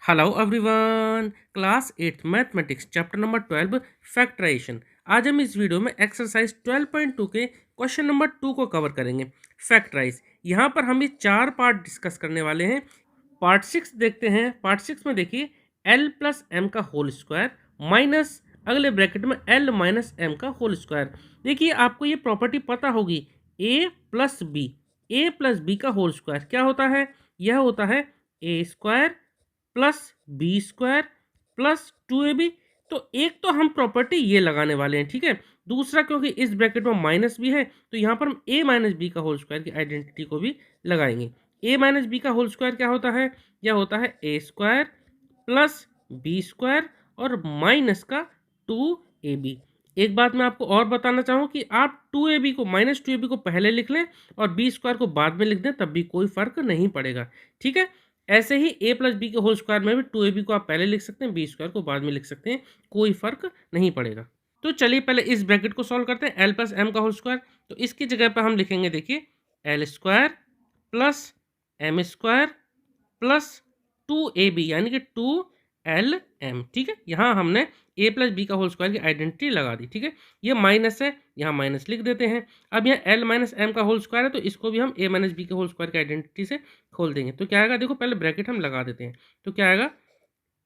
Hello everyone, class 8 mathematics chapter number 12 factorisation. आज हम इस वीडियो में एक्सरसाइज 12.2 के क्वेश्चन नंबर 2 को कवर करेंगे। फैक्टराइज यहाँ पर हम ये चार पार्ट डिस्कस करने वाले हैं। पार्ट 6 देखते हैं। पार्ट 6 में देखिए एल प्लस एम का होल स्क्वायर माइनस अगले ब्रैकेट में एल माइनस एम का होल स्क्वायर। देखिए आपको ये प्रॉपर्टी पता होगी, ए प्लस बी का होल स्क्वायर क्या होता है? यह होता है A square plus B square plus 2ab। तो एक तो हम प्रॉपर्टी ये लगाने वाले हैं, ठीक है। दूसरा, क्योंकि इस ब्रैकेट में माइनस भी है तो यहाँ पर हम ए माइनस बी का होल स्क्वायर की आइडेंटिटी को भी लगाएंगे। ए माइनस बी का होल स्क्वायर क्या होता है? यह होता है A square plus B square और माइनस का 2ab। एक बात मैं आपको और बताना चाहूँ कि आप 2ab को माइनस 2ab को पहले लिख लें और बी स्क्वायर को बाद में लिख दें, तब भी कोई फर्क नहीं पड़ेगा, ठीक है। ऐसे ही ए प्लस बी के होल स्क्वायर में भी 2ab को आप पहले लिख सकते हैं, बी स्क्वायर को बाद में लिख सकते हैं, कोई फर्क नहीं पड़ेगा। तो चलिए पहले इस ब्रैकेट को सॉल्व करते हैं। एल प्लस एम का होल स्क्वायर, तो इसकी जगह पर हम लिखेंगे, देखिए L square plus M square plus 2ab यानी कि 2lm, ठीक है। यहाँ हमने ए प्लस बी का होल स्क्वायर की आइडेंटिटी लगा दी, ठीक है। ये माइनस है, यहाँ माइनस लिख देते हैं। अब यहाँ एल माइनस एम का होल स्क्वायर है तो इसको भी हम ए माइनस बी के होल स्क्वायर की आइडेंटिटी से खोल देंगे। तो क्या आएगा? देखो पहले ब्रैकेट हम लगा देते हैं, तो क्या आएगा?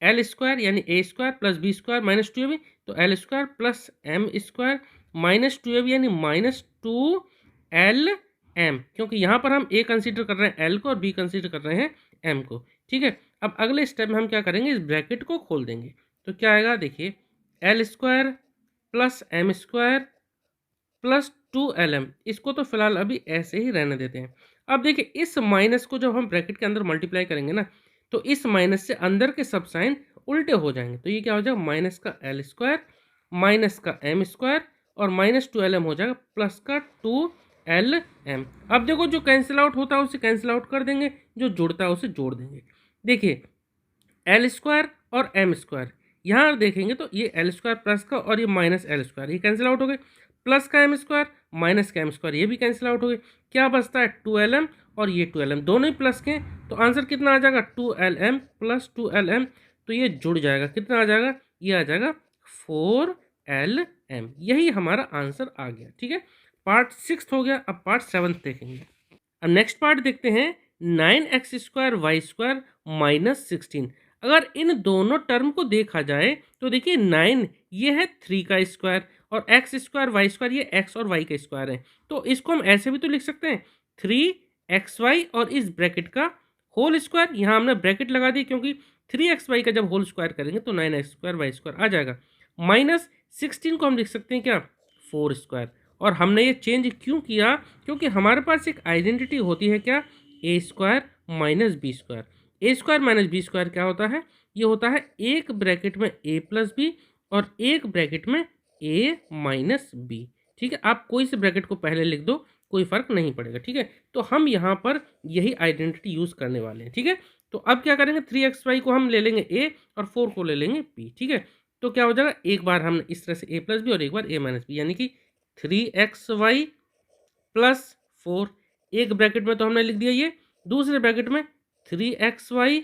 एल स्क्वायर यानी A square plus B square minus 2ab, तो L square plus M square minus 2ab यानी माइनस 2lm, क्योंकि यहाँ पर हम ए कंसीडर कर रहे हैं एल को और बी कंसीडर कर रहे हैं एम को, ठीक है। अब अगले स्टेप में हम क्या करेंगे? इस ब्रैकेट को खोल देंगे। तो क्या आएगा? देखिए L square plus M square plus 2lm, इसको तो फिलहाल अभी ऐसे ही रहने देते हैं। अब देखिए इस माइनस को जब हम ब्रैकेट के अंदर मल्टीप्लाई करेंगे ना, तो इस माइनस से अंदर के सब साइन उल्टे हो जाएंगे। तो ये क्या हो जाएगा? माइनस का एल स्क्वायर माइनस का एम स्क्वायर और माइनस 2lm हो जाएगा प्लस का 2lm। अब देखो जो कैंसिल आउट होता है उसे कैंसिल आउट कर देंगे, जो जुड़ता है उसे जोड़ देंगे। देखिए एल स्क्वायर और एम स्क्वायर, यहाँ देखेंगे तो ये एल स्क्वायर प्लस का और ये माइनस एल स्क्वायर, ये कैंसिल आउट हो गए। प्लस का एम स्क्वायर माइनस का एम स्क्वायर, ये भी कैंसिल आउट हो गए। क्या बचता है? 2lm और ये 2lm, दोनों ही प्लस के, तो आंसर कितना आ जाएगा? 2lm plus 2lm। तो ये जुड़ जाएगा, कितना आ जाएगा? ये आ जाएगा 4lm। यही हमारा आंसर आ गया, ठीक है। पार्ट 6 हो गया। अब पार्ट 7 देखेंगे। अब नेक्स्ट पार्ट देखते हैं, 9x square Y square minus 16। अगर इन दोनों टर्म को देखा जाए तो देखिए 9 ये है 3 का स्क्वायर और एक्स स्क्वायर वाई स्क्वायर ये एक्स और वाई का स्क्वायर है। तो इसको हम ऐसे भी तो लिख सकते हैं 3xy और इस ब्रैकेट का होल स्क्वायर। यहाँ हमने ब्रैकेट लगा दी क्योंकि 3xy का जब होल स्क्वायर करेंगे तो 9x स्क्वायर वाई स्क्वायर आ जाएगा। माइनस 16 को हम लिख सकते हैं क्या? 4 स्क्वायर। और हमने ये चेंज क्यों किया? क्योंकि हमारे पास एक आइडेंटिटी होती है क्या? ए स्क्वायर माइनस बी स्क्वायर। ए स्क्वायर माइनस बी स्क्वायर क्या होता है? ये होता है एक ब्रैकेट में ए प्लस बी और एक ब्रैकेट में ए माइनस बी, ठीक है। आप कोई से ब्रैकेट को पहले लिख दो, कोई फर्क नहीं पड़ेगा, ठीक है। तो हम यहाँ पर यही आइडेंटिटी यूज करने वाले हैं, ठीक है। तो अब क्या करेंगे? 3xy को हम ले लेंगे ए और 4 को ले लेंगे बी, ठीक है। तो क्या हो जाएगा? एक बार हमने इस तरह से ए प्लस बी और एक बार ए माइनस बी, यानी कि 3xy प्लस 4, एक ब्रैकेट में तो हमने लिख दिया ये, दूसरे ब्रैकेट में 3xy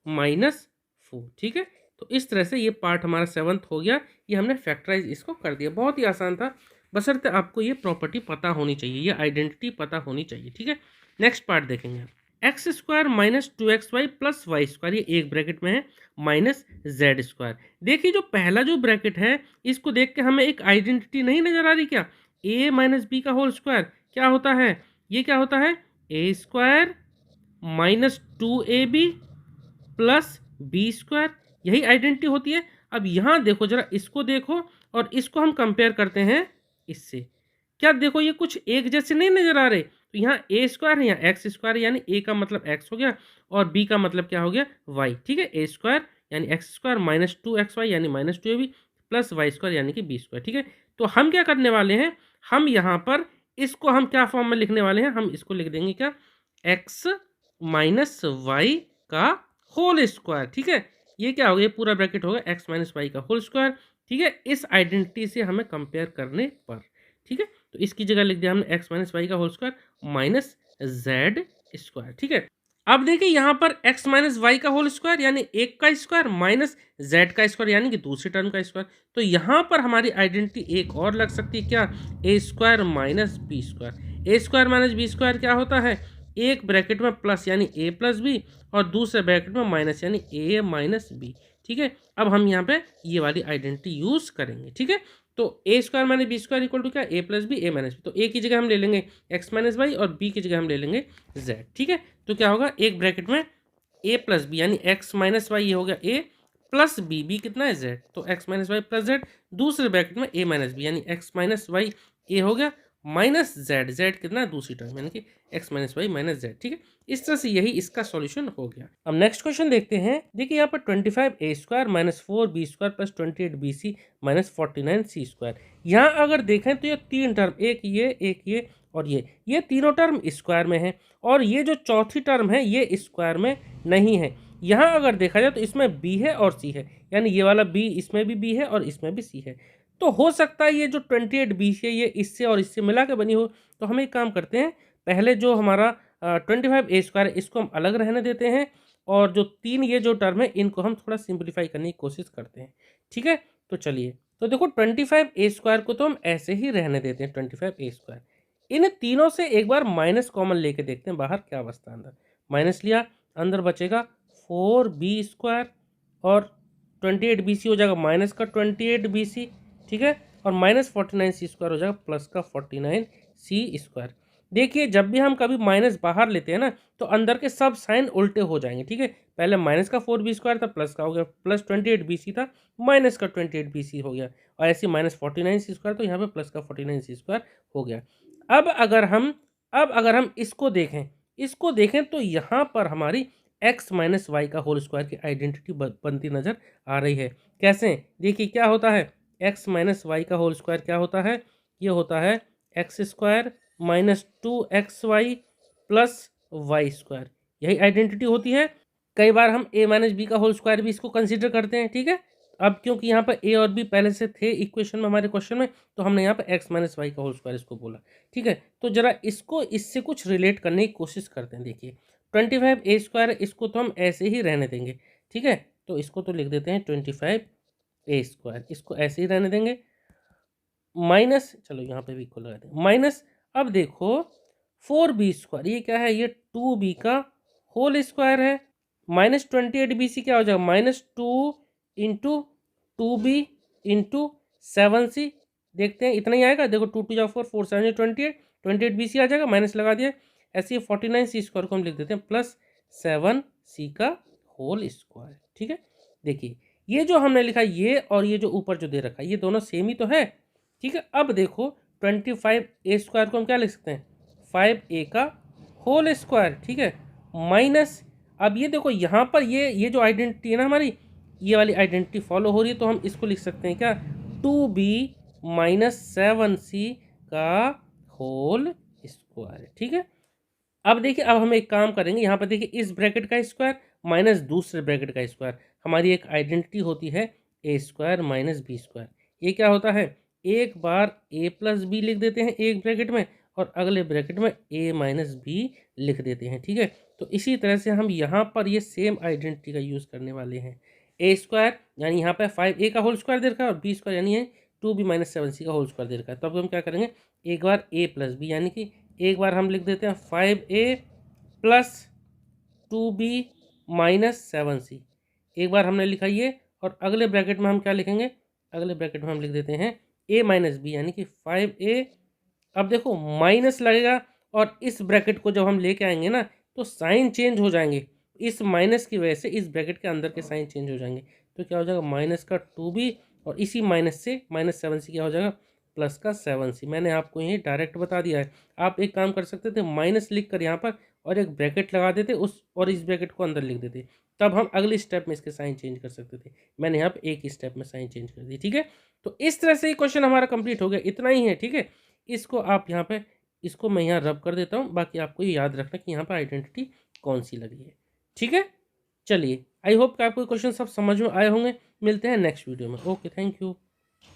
माइनस 4, ठीक है। तो इस तरह से ये पार्ट हमारा 7th हो गया। ये हमने फैक्टराइज इसको कर दिया, बहुत ही आसान था, बशर्ते आपको ये प्रॉपर्टी पता होनी चाहिए, ये आइडेंटिटी पता होनी चाहिए, ठीक है। नेक्स्ट पार्ट देखेंगे। X square minus 2xy plus Y square, ये एक ब्रैकेट में है, माइनस जेड स्क्वायर। देखिए जो पहला जो ब्रैकेट है इसको देख के हमें एक आइडेंटिटी नहीं नजर आ रही क्या? ए माइनस बी का होल स्क्वायर क्या होता है? ये क्या होता है? A square minus 2ab plus B square, यही आइडेंटिटी होती है। अब यहाँ देखो जरा, इसको देखो और इसको हम कंपेयर करते हैं इससे। क्या देखो ये कुछ एक जैसे नहीं नजर आ रहे? तो यहाँ ए स्क्वायर है, यहाँ एक्स स्क्वायर, यानी ए का मतलब एक्स हो गया और बी का मतलब क्या हो गया? वाई, ठीक है। ए स्क्वायर यानी एक्स स्क्वायर माइनस 2xy यानी minus 2ab plus Y square यानी कि बी स्क्वायर, ठीक है। तो हम क्या करने वाले हैं? हम यहाँ पर इसको हम क्या फॉर्म में लिखने वाले हैं? हम इसको लिख देंगे क्या? एक्स माइनस वाई का होल स्क्वायर, ठीक है। ये क्या हो गया? पूरा ब्रैकेट होगा एक्स माइनस वाई का होल स्क्वायर, ठीक है। इस आइडेंटिटी से हमें कंपेयर करने पर, ठीक है। तो इसकी जगह लिख दिया हमने एक्स माइनस वाई का whole square minus Z square, ठीक है। अब देखिए यहाँ पर x माइनस वाई का होल स्क्वायर यानी एक का स्क्वायर माइनस जेड का स्क्वायर यानी कि दूसरी टर्म का स्क्वायर। तो यहाँ पर हमारी आइडेंटिटी एक और लग सकती है, क्या, ए स्क्वायर माइनस बी स्क्वायर। ए स्क्वायर माइनस बी स्क्वायर क्या होता है, एक ब्रैकेट में प्लस यानी ए प्लस बी और दूसरे ब्रैकेट में माइनस यानी ए माइनस बी। ठीक है, अब हम यहाँ पे ये वाली आइडेंटिटी यूज करेंगे। ठीक है, तो A square minus B square equal to क्या, A plus B A minus B. तो ए की जगह हम ले लेंगे एक्स माइनस वाई और बी की जगह हम ले लेंगे जेड। ठीक है, तो क्या होगा, एक ब्रैकेट में ए प्लस बी यानी एक्स माइनस वाई, ये हो गया ए प्लस बी, बी कितना है जेड, तो X minus Y plus Z. दूसरे ब्रैकेट में ए माइनस बी यानी एक्स माइनस वाई, ए हो गया माइनस जेड, जेड कितना है दूसरी टर्म यानी कि X minus Y minus Z. ठीक है, इस तरह से यही इसका सॉल्यूशन हो गया। अब नेक्स्ट क्वेश्चन देखते हैं। देखिए यहाँ पर 25 A square minus 4 B square plus 28 B C minus 49 C square. यहाँ अगर देखें तो ये तीन टर्म, एक ये और ये तीनों टर्म स्क्वायर में है और ये जो चौथी टर्म है ये स्क्वायर में नहीं है। यहाँ अगर देखा जाए तो इसमें b है और c है, यानी ये वाला b, इसमें भी b है और इसमें भी c है। तो हो सकता है ये जो 28 बी है ये इससे और इससे मिला के बनी हो। तो हम एक काम करते हैं, पहले जो हमारा 25 ए स्क्वायर है इसको हम अलग रहने देते हैं और जो तीन ये जो टर्म है इनको हम थोड़ा सिंप्लीफाई करने की कोशिश करते हैं। ठीक है, तो चलिए, तो देखो 25 ए स्क्वायर को तो हम ऐसे ही रहने देते हैं 25 ए स्क्वायर। इन तीनों से एक बार माइनस कॉमन लेके देखते हैं बाहर क्या अवस्था, अंदर माइनस लिया, अंदर बचेगा 4 बी स्क्वायर और 28 बी सी हो जाएगा माइनस का 28 बी सी। ठीक है, और माइनस 49 सी स्क्वायर हो जाएगा प्लस का 49 सी स्क्वायर। देखिए जब भी हम कभी माइनस बाहर लेते हैं ना तो अंदर के सब साइन उल्टे हो जाएंगे। ठीक है, पहले माइनस का 4 बी स्क्वायर था, प्लस का हो गया, प्लस 28 बी सी था, माइनस का 28 बी सी हो गया, और ऐसे माइनस 49 सी स्क्वायर, तो यहाँ पे प्लस का 49 सी स्क्वायर हो गया। अब अगर हम इसको देखें तो यहाँ पर हमारी x माइनस वाई का होल स्क्वायर की आइडेंटिटी बनती नजर आ रही है। कैसे, देखिए क्या होता है, x माइनस वाई का होल स्क्वायर क्या होता है, ये होता है X square minus 2xy plus Y square, यही आइडेंटिटी होती है। कई बार हम a माइनस बी का होल स्क्वायर भी इसको कंसिडर करते हैं। ठीक है, अब क्योंकि यहाँ पर a और b पहले से थे इक्वेशन में हमारे क्वेश्चन में, तो हमने यहाँ पर x माइनस वाई का होल स्क्वायर इसको बोला। ठीक है, तो जरा इसको इससे कुछ रिलेट करने की कोशिश करते हैं। देखिए 25 ए स्क्वायर, इसको तो हम ऐसे ही रहने देंगे। ठीक है, तो इसको तो लिख देते हैं 25 ए स्क्वायर, इसको ऐसे ही रहने देंगे माइनस, चलो यहाँ पे भी इक्वल लगा देंगे माइनस। अब देखो 4 बी स्क्वायर, ये क्या है, ये 2 बी का होल स्क्वायर है, माइनस 28 बी सी क्या हो जाएगा, minus 2 into 2b into 7c। देखते हैं इतना ही आएगा, देखो 2 2 जा 4, 4 7 28 बी सी आ जाएगा, माइनस लगा दिया। ऐसे 49 सी स्क्वायर को हम लिख देते हैं प्लस 7c का होल स्क्वायर। ठीक है, देखिए ये जो हमने लिखा ये और ये जो ऊपर जो दे रखा है ये दोनों सेम ही तो है। ठीक है, अब देखो 25 ए स्क्वायर को हम क्या लिख सकते हैं, 5a का होल स्क्वायर। ठीक है, माइनस, अब ये देखो यहाँ पर ये जो आइडेंटिटी है ना हमारी, ये वाली आइडेंटिटी फॉलो हो रही है, तो हम इसको लिख सकते हैं क्या, 2b माइनस 7c का होल स्क्वायर। ठीक है, अब देखिए, अब हम एक काम करेंगे, यहाँ पर देखिए इस ब्रैकेट का स्क्वायर माइनस दूसरे ब्रैकेट का स्क्वायर, हमारी एक आइडेंटिटी होती है A square minus B square. ये क्या होता है, एक बार ए प्लस बी लिख देते हैं एक ब्रैकेट में और अगले ब्रैकेट में ए माइनस बी लिख देते हैं। ठीक है, तो इसी तरह से हम यहाँ पर ये सेम आइडेंटिटी का यूज़ करने वाले हैं। ए स्क्वायर यानी यहाँ पर 5a का होल स्क्वायर दे रखा है और बी स्क्वायर यानी है 2b माइनस 7c का होल स्क्वायर दे रखा है। तो अब हम क्या करेंगे, एक बार a प्लस बी यानी कि एक बार हम लिख देते हैं 5a plus 2b minus 7c, एक बार हमने लिखा ये, और अगले ब्रैकेट में हम क्या लिखेंगे, अगले ब्रैकेट में हम लिख देते हैं a माइनस बी यानी कि 5a। अब देखो माइनस लगेगा और इस ब्रैकेट को जब हम लेके आएंगे ना तो साइन चेंज हो जाएंगे, इस माइनस की वजह से इस ब्रैकेट के अंदर के साइन चेंज हो जाएंगे। तो क्या हो जाएगा, माइनस का 2b और इसी माइनस से माइनस 7c क्या हो जाएगा, प्लस का 7c। मैंने आपको यही डायरेक्ट बता दिया है। आप एक काम कर सकते थे, माइनस लिख कर यहाँ पर और एक ब्रैकेट लगा देते उस, और इस ब्रैकेट को अंदर लिख देते, तब हम अगले स्टेप में इसके साइन चेंज कर सकते थे। मैंने यहाँ पे एक ही स्टेप में साइन चेंज कर दी। ठीक है, तो इस तरह से ये क्वेश्चन हमारा कंप्लीट हो गया, इतना ही है। ठीक है, इसको आप यहाँ पे, इसको मैं यहाँ रब कर देता हूँ, बाकी आपको ये याद रखना कि यहाँ पर आइडेंटिटी कौन सी लगी है। ठीक है, चलिए, आई होप कि आपको क्वेश्चन सब समझ में आए होंगे। मिलते हैं नेक्स्ट वीडियो में। Okay, thank you.